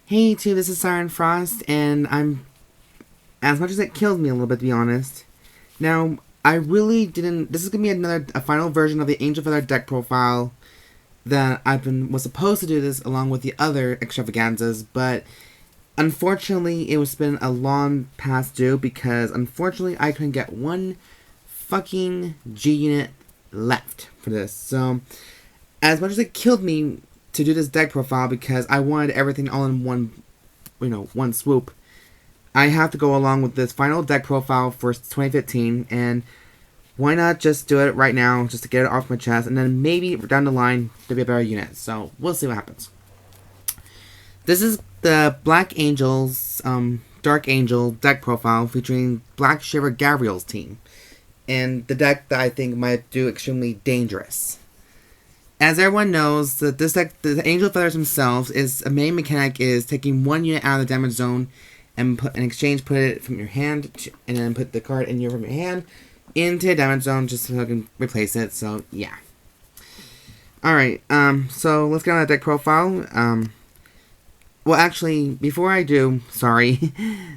Hey, too, this is Siren Frost, and as much as it killed me a little bit, to be honest. Now, I really didn't, this is going to be a final version of the Angel Feather deck profile that was supposed to do this along with the other extravaganzas, but unfortunately, it was been a long past due because, unfortunately, I couldn't get one fucking G unit left for this. So, as much as it killed me to do this deck profile because I wanted everything all in one swoop, I have to go along with this final deck profile for 2015, and why not just do it right now, just to get it off my chest, and then maybe down the line, there'll be a better unit. So, we'll see what happens. This is the Black Angels, Dark Angel deck profile featuring Black Shiver Gavrial's team, and the deck that I think might do extremely dangerous. As everyone knows, this deck, the Angel Feathers themselves, a main mechanic is taking one unit out of the damage zone and in exchange put it from your hand and then put the card from your hand into the damage zone just so I can replace it. So yeah. Alright, so let's get on that deck profile. Well, actually, before I do, sorry,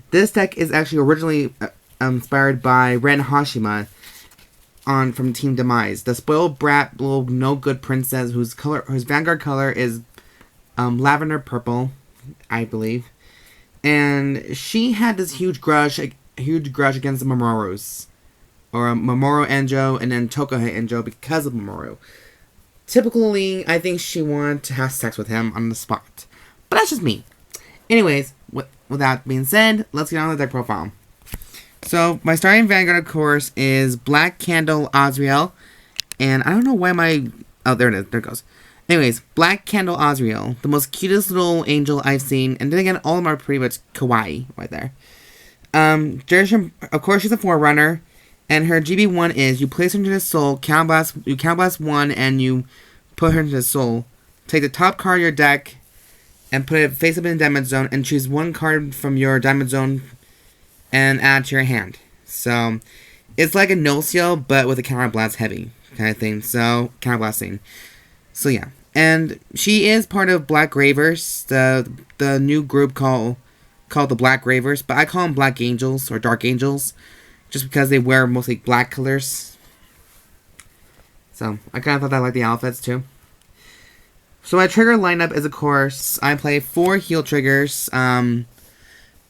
this deck is actually originally inspired by Ren Hashima from Team Demise, the spoiled brat, little no good princess whose vanguard color is lavender purple, I believe, and she had this huge grudge against the Mamoru's, or Mamoru Enjo and then Tokuhei Enjo because of Mamoru. Typically, I think she wanted to have sex with him on the spot, but that's just me. Anyways, with that being said, let's get on with the deck profile. So, my starting vanguard, of course, is Black Candle Azrail. And I don't know why oh, there it is. There it goes. Anyways, Black Candle Azrail. The most cutest little angel I've seen. And then again, all of them are pretty much kawaii right there. Of course, she's a Forerunner. And her GB1 is you place her into the soul, you counterblast 1, and you put her into the soul. Take the top card of your deck and put it face up in the damage zone. And choose one card from your damage zone and add to your hand. So, it's like a Nociel, but with a counterblast heavy kind of thing. So, counterblasting. So, yeah. And she is part of Black Ravers, the new group called the Black Ravers. But I call them Black Angels, or Dark Angels, just because they wear mostly black colors. So, I kind of thought I liked the outfits, too. So, my trigger lineup is, of course, I play 4 heal triggers,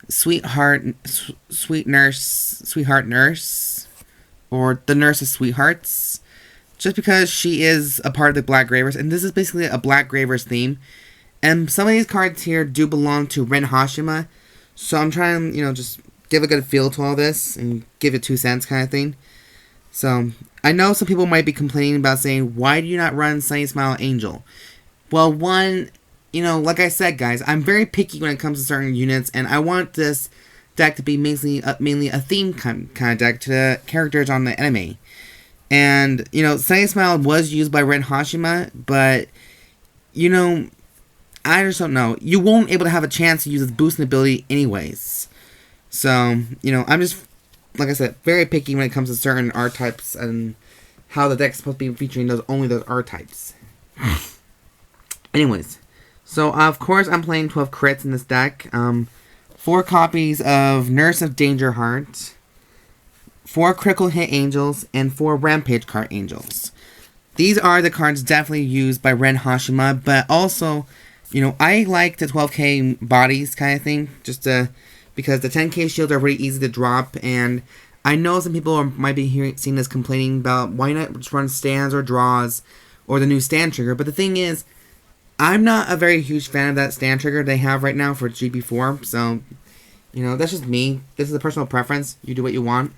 Sweetheart Nurse, or the Nurse of Sweethearts, just because she is a part of the Black Ravers, and this is basically a Black Ravers theme, and some of these cards here do belong to Ren Hashima, so I'm trying to, just give a good feel to all this, and give it 2 cents kind of thing. So, I know some people might be complaining about saying, why do you not run Sunny Smile Angel? Well, one, like I said, guys, I'm very picky when it comes to certain units, and I want this deck to be mainly a theme kind of deck to the characters on the anime. And, Sunny Smile was used by Ren Hashima, but, I just don't know. You won't be able to have a chance to use its boosting ability anyways. So, I'm just, like I said, very picky when it comes to certain archetypes and how the deck's supposed to be featuring only those archetypes. Anyways. So, of course, I'm playing 12 crits in this deck. 4 copies of Nurse of Danger Heart, 4 Critical Hit Angels, and 4 Rampage card Angels. These are the cards definitely used by Ren Hashima, but also, I like the 12k bodies kind of thing, because the 10k shields are really easy to drop, and I know some people might be seeing this complaining about why not just run stands or draws, or the new stand trigger, but the thing is, I'm not a very huge fan of that stand trigger they have right now for GB4, so, that's just me. This is a personal preference. You do what you want.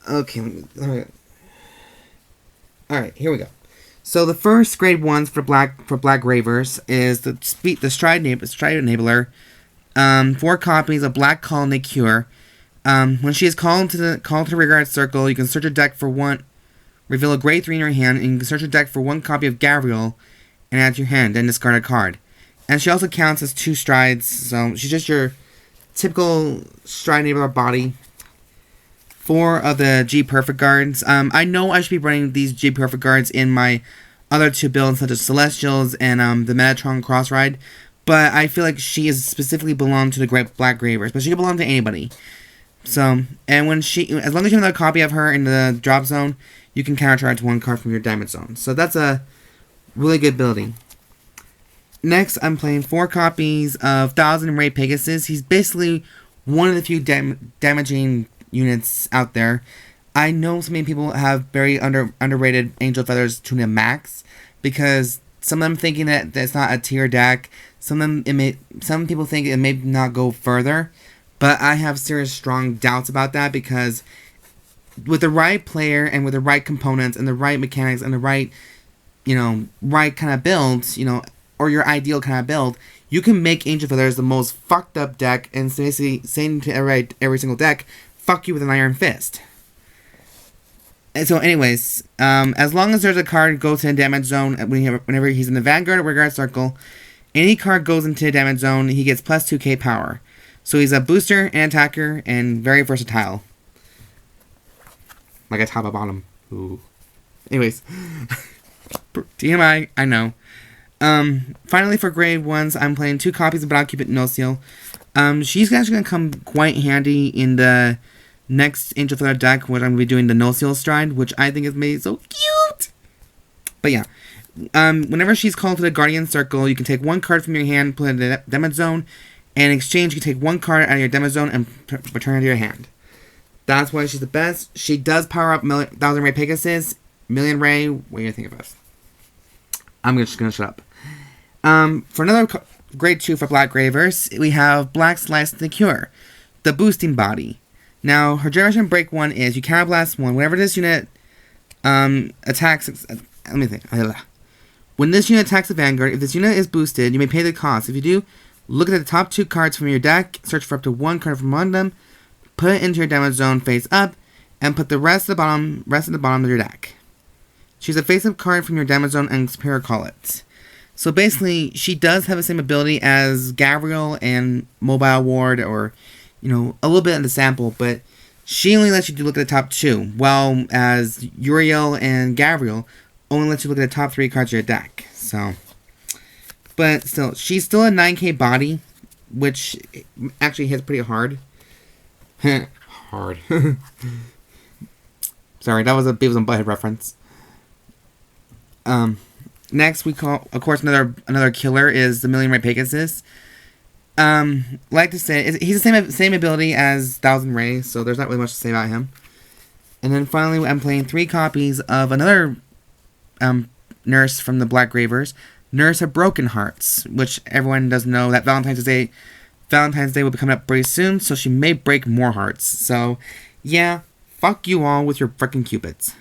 Okay, alright, here we go. So, the first grade ones for Black Ravers is the Stride Enabler, 4 copies of Black Call Nakir. When she is called to the rear circle, you can search your deck for 1, reveal a grade 3 in your hand, and you can search your deck for 1 copy of Gavrial and add to your hand, then discard a card. And she also counts as 2 strides, so she's just your typical stride enabler body. 4 of the G Perfect guards. I know I should be running these G Perfect guards in my other two builds such as Celestials and the Metatron Cross Ride. But I feel like she is specifically belonged to the Great Black Gravers, but she can belong to anybody. So, and when as long as you have another copy of her in the drop zone, you can countercharge one card from your damage zone. So that's a really good ability. Next, I'm playing 4 copies of 1000 Ray Pegasus. He's basically one of the few damaging units out there. I know so many people have very underrated Angel Feathers to the max because some of them thinking that it's not a tier deck. Some people think it may not go further, but I have serious strong doubts about that because with the right player and with the right components and the right mechanics and the right, right kind of builds, or your ideal kind of build, you can make Angel Feathers the most fucked up deck and basically saying to every single deck, fuck you with an Iron Fist. And so anyways, as long as there's a card goes to the damage zone whenever he's in the Vanguard or Regard Circle, any card goes into the damage zone, he gets plus 2k power. So he's a booster and attacker and very versatile. Like a top or bottom. Ooh. Anyways. TMI, I know. Finally for grade 1s, I'm playing 2 copies of Cupid Nociel. She's actually going to come quite handy in the next Angel Feather deck, where I'm going to be doing the Nociel Stride, which I think is made so cute. But yeah, whenever she's called to the Guardian Circle, you can take 1 card from your hand, put it in the damage zone, and in exchange, you can take 1 card out of your damage zone and return it to your hand. That's why she's the best. She does power up 1000 Ray Pegasus, Million Ray. What do you think of us? I'm just going to shut up. For another grade 2 for Black Gravers, we have Black Slice Nakir, the boosting body. Now, her generation break 1 is you counterblast 1. Whenever this unit attacks... let me think. When this unit attacks the Vanguard, if this unit is boosted, you may pay the cost. If you do, look at the top 2 cards from your deck, search for up to 1 card from among them, put it into your damage zone face up, and put the rest at the bottom of your deck. Choose a face-up card from your damage zone and Superior Call it. So basically, she does have the same ability as Gavrail and Mobile Ward, or, a little bit in the sample, but she only lets you look at the top 2, while as Uriel and Gavrial only lets you look at the top 3 cards of your deck. So, but still, she's still a 9k body, which actually hits pretty hard. Hard. Sorry, that was a Beavis and Butthead reference. Next, we call, of course, another killer is the Million Ray Pegasus. Like to say, he's the same ability as 1000 Ray, so there's not really much to say about him. And then finally, I'm playing 3 copies of another nurse from the Black Gravers, Nurse of Broken Hearts, which everyone does know that Valentine's Day will be coming up pretty soon, so she may break more hearts. So, yeah, fuck you all with your frickin' Cupids.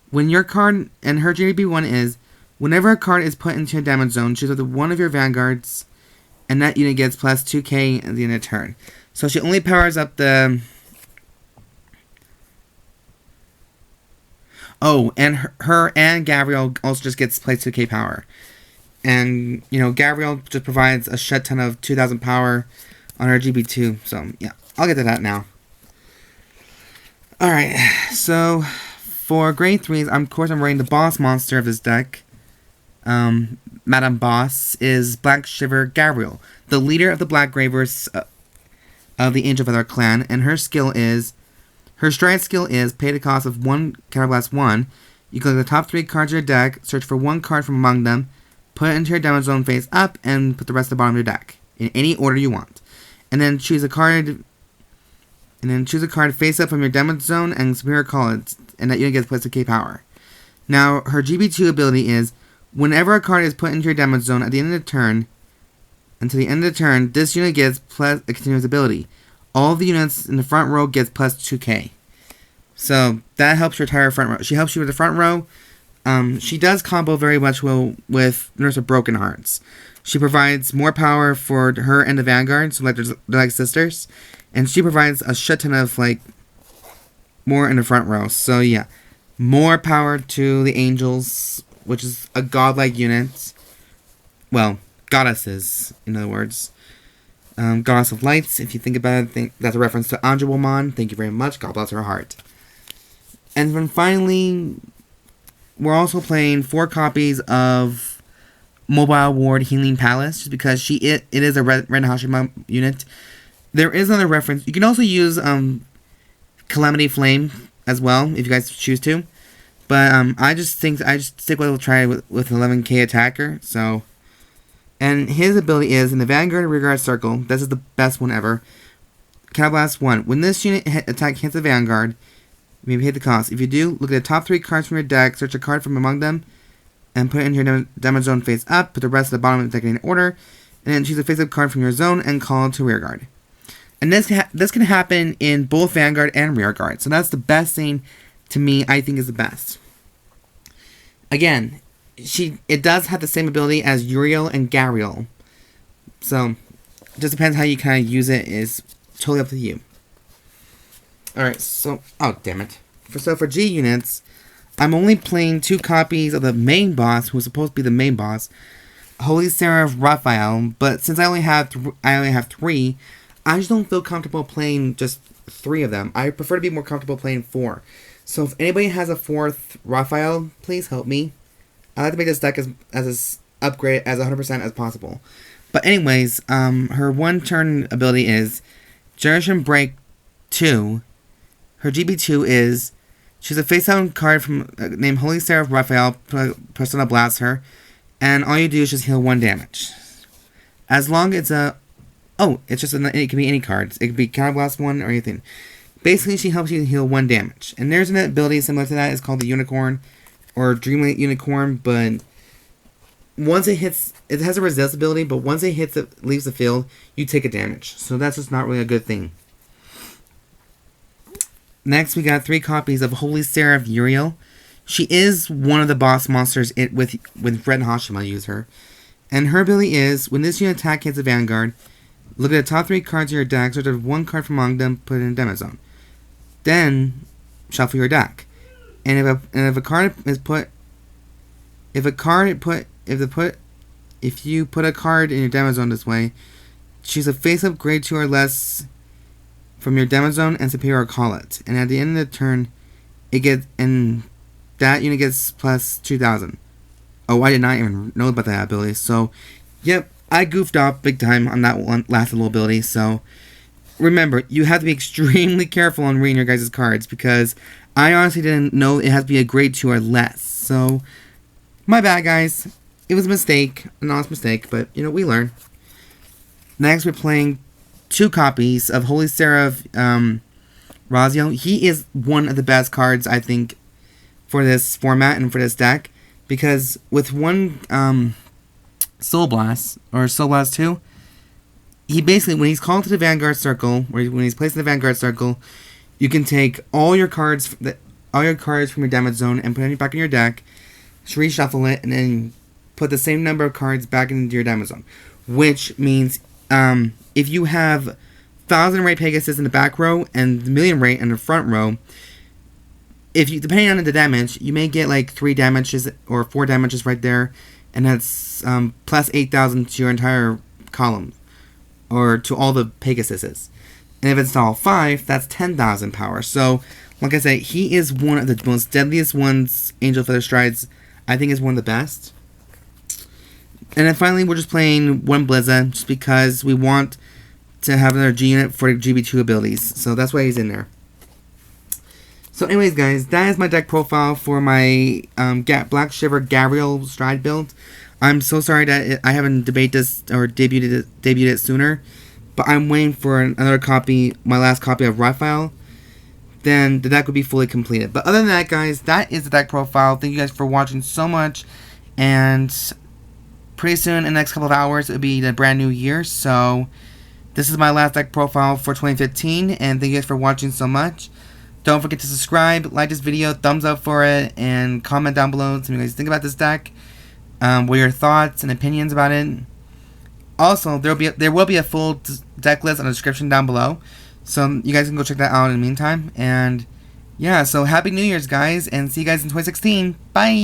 When your card, and her GB1 is, whenever a card is put into a damage zone, choose either one of your Vanguards, and that unit gets plus 2k at the end of the turn. So she only powers up the... Oh, and her and Gavrial also just gets plus 2k power. And, Gavrial just provides a shit ton of 2000 power on her GB2. So, yeah, I'll get to that now. Alright, so for grade 3s, of course I'm running the boss monster of this deck. Madame Boss is Black Shiver Gavrail, the leader of the Black Gravers of the Angel Feather clan, and her stride skill is pay the cost of 1 counterblast 1. You can look at the top 3 cards of your deck, search for 1 card from among them, put it into your damage zone face up, and put the rest at the bottom of your deck in any order you want. And then choose a card face up from your damage zone and Superior Call it, and that unit gets plus 2k power. Now, her GB2 ability is whenever a card is put into your damage zone at the end of the turn, until the end of the turn, this unit gets plus a continuous ability. All of the units in the front row gets plus 2k. So that helps your entire front row. She helps you with the front row. She does combo very much well with Nurse of Broken Hearts. She provides more power for her and the Vanguard, so they're like sisters. And she provides a shit ton of, more in the front row. So yeah, more power to the Angels, which is a godlike unit. Well, goddesses, in other words. Goddess of Lights, if you think about it, that's a reference to Anja Woman. Thank you very much. God bless her heart. And then finally, we're also playing 4 copies of Mobile Ward Healing Palace, just because it is a Red Hashima unit. There is another reference. You can also use Calamity Flame as well, if you guys choose to. But I just stick with try with 11k attacker. So, and his ability is in the Vanguard and Rearguard circle. This is the best one ever. Counterblast 1. When this unit attack hits the Vanguard, maybe hit the cost. If you do, look at the top 3 cards from your deck, search a card from among them, and put it into your damage zone face up. Put the rest at the bottom of the deck in order, and then choose a face-up card from your zone and call it to Rearguard. And this can happen in both Vanguard and Rearguard. So that's the best thing to me. I think is the best. Again, it does have the same ability as Uriel and Gavrail. So it just depends how you kind of use it. Is totally up to you. Alright, so oh damn it. For G units, I'm only playing 2 copies of the main boss, who's supposed to be the main boss, Holy Seraph Raphael. But since I only have 3, I just don't feel comfortable playing just 3 of them. I prefer to be more comfortable playing 4. So if anybody has a 4th Raphael, please help me. I like to make this deck as upgrade as 100% as possible. But anyways, her 1-turn ability is Generation Break 2. Her GB2 is she's a face-down card from named Holy Seraph Raphael. Persona blasts her, and all you do is just heal 1 damage. As long as it's just it can be any cards. It could be Counterblast 1 or anything. Basically, she helps you heal 1 damage. And there's an ability similar to that. It's called the Unicorn or Dreamlight Unicorn. But once it hits, it has a resist ability. But once it hits, it leaves the field, you take a damage. So that's just not really a good thing. Next, we got 3 copies of Holy Seraph Uriel. She is one of the boss monsters with Red Hashima use her. And her ability is when this unit attack hits a Vanguard, look at the top 3 cards of your deck, search 1 card from among them, put it in damage zone. Then shuffle your deck. And if you put a card in your damage zone this way, choose a face-up grade 2 or less from your damage zone and superior call it. And at the end of the turn, that unit gets plus 2,000. Oh, I did not even know about that ability. So, yep, I goofed off big time on that one last little ability. So, remember, you have to be extremely careful on reading your guys' cards, because I honestly didn't know it has to be a grade 2 or less. So, my bad, guys. It was a mistake, an honest mistake, but, we learn. Next, we're playing 2 copies of Holy Seraph Raziel. He is one of the best cards, I think, for this format and for this deck, because with 1 Soul Blast, or Soul Blast 2, he basically, when he's called to the Vanguard Circle, or when he's placed in the Vanguard Circle, you can take all your cards from your damage zone and put it back in your deck, reshuffle it, and then put the same number of cards back into your damage zone. Which means, if you have 1,000 Ray Pegasus in the back row and the million Ray in the front row, depending on the damage, you may get like 3 damages or 4 damages right there, and that's plus 8,000 to your entire column, or to all the Pegasuses. And if it's all 5, that's 10,000 power. So, like I said, he is one of the most deadliest ones. Angel Feather Strides, I think, is one of the best. And then finally, we're just playing 1 Blizza, just because we want to have another G unit for GB2 abilities. So that's why he's in there. So anyways, guys, that is my deck profile for my Black Shiver Gavrial Stride build. I'm so sorry that I haven't debuted it sooner, but I'm waiting for another copy, my last copy of Raphael. Then the deck will be fully completed. But other than that, guys, that is the deck profile. Thank you guys for watching so much, and pretty soon, in the next couple of hours, it'll be the brand new year. So this is my last deck profile for 2015, and thank you guys for watching so much. Don't forget to subscribe, like this video, thumbs up for it, and comment down below what you guys think about this deck. What are your thoughts and opinions about it? Also, there will be a full deck list in the description down below, so you guys can go check that out in the meantime. And yeah, so happy New Year's, guys, and see you guys in 2016. Bye.